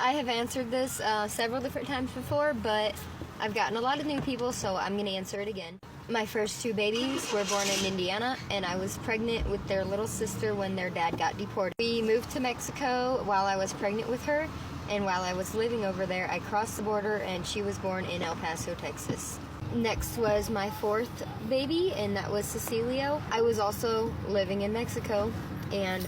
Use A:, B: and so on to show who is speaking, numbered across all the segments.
A: I have answered this several different times before, but I've gotten a lot of new people, so I'm going to answer it again. My first two babies were born in Indiana, and I was pregnant with their little sister when their dad got deported. We moved to Mexico while I was pregnant with her, and while I was living over there, I crossed the border, and she was born in El Paso, Texas. Next was my fourth baby, and that was Cecilio. I was also living in Mexico and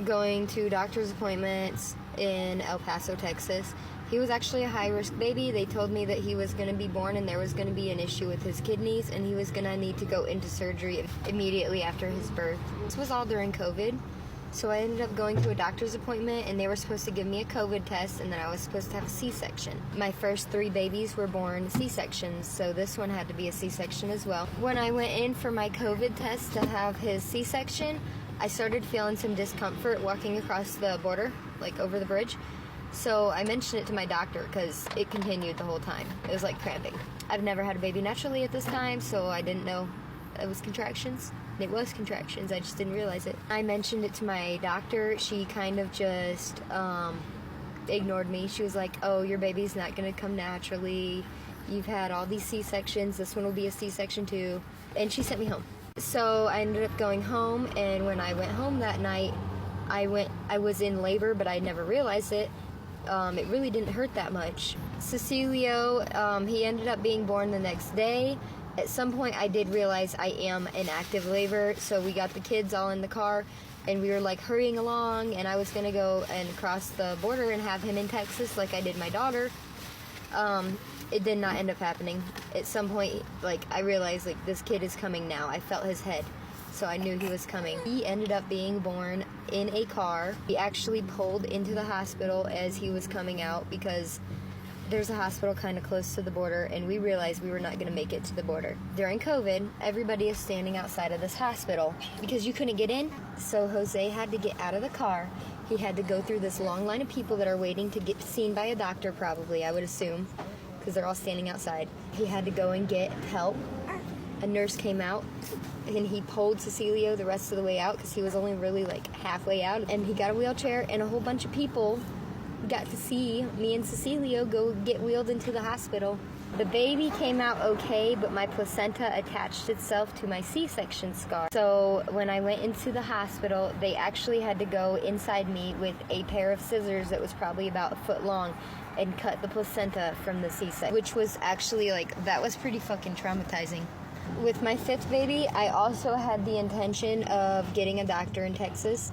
A: going to doctor's appointments in El Paso, Texas. He was actually a high-risk baby. They told me that he was going to be born and there was going to be an issue with his kidneys and he was going to need to go into surgery immediately after his birth. This was all during COVID. So I ended up going to a doctor's appointment and they were supposed to give me a COVID test and then I was supposed to have a C-section. My first three babies were born C-sections, so this one had to be a C-section as well. When I went in for my COVID test to have his C-section, I started feeling some discomfort walking across the border, like over the bridge. So I mentioned it to my doctor because it continued the whole time. It was like cramping. I've never had a baby naturally at this time, so I didn't know it was contractions. It was contractions, I just didn't realize it. I mentioned it to my doctor. She kind of just ignored me. She was like, oh, your baby's not going to come naturally. You've had all these C-sections. This one will be a C-section too. And she sent me home. So I ended up going home, and when I went home that night, I was in labor, but I never realized it. It really didn't hurt that much. Cecilio, he ended up being born the next day. At some point, I did realize I am in active labor, so we got the kids all in the car, and we were like hurrying along, and I was going to go and cross the border and have him in Texas like I did my daughter. It did not end up happening. At some point, like, I realized, like, this kid is coming now. I felt his head, so I knew he was coming. He ended up being born in a car. He actually pulled into the hospital as he was coming out because there's a hospital kind of close to the border, and we realized we were not going to make it to the border. During COVID, everybody is standing outside of this hospital because you couldn't get in, so Jose had to get out of the car. He had to go through this long line of people that are waiting to get seen by a doctor, probably, I would assume, because they're all standing outside. He had to go and get help. A nurse came out, and he pulled Cecilio the rest of the way out because he was only really like halfway out, and he got a wheelchair, and a whole bunch of people got to see me and Cecilio go get wheeled into the hospital. The baby came out okay, but my placenta attached itself to my C-section scar. So when I went into the hospital, they actually had to go inside me with a pair of scissors that was probably about a foot long and cut the placenta from the C-section, which was actually like, that was pretty fucking traumatizing. With my fifth baby, I also had the intention of getting a doctor in Texas,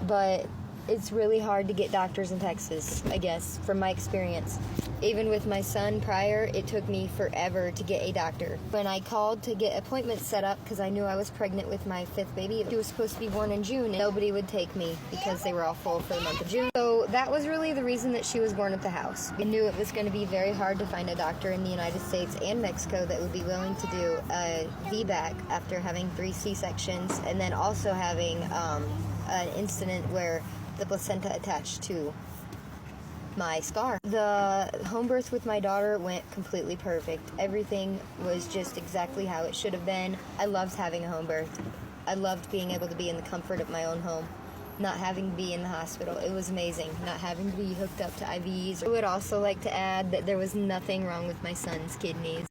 A: but it's really hard to get doctors in Texas, I guess, from my experience. Even with my son prior, it took me forever to get a doctor. When I called to get appointments set up, because I knew I was pregnant with my fifth baby, he was supposed to be born in June, and nobody would take me because they were all full for the month of June. So that was really the reason that she was born at the house. I knew it was going to be very hard to find a doctor in the United States and Mexico that would be willing to do a VBAC after having 3 C-sections, and then also having an incident where the placenta attached to my scar. The home birth with my daughter went completely perfect. Everything was just exactly how it should have been. I loved having a home birth. I loved being able to be in the comfort of my own home, not having to be in the hospital. It was amazing, not having to be hooked up to IVs. I would also like to add that there was nothing wrong with my son's kidneys.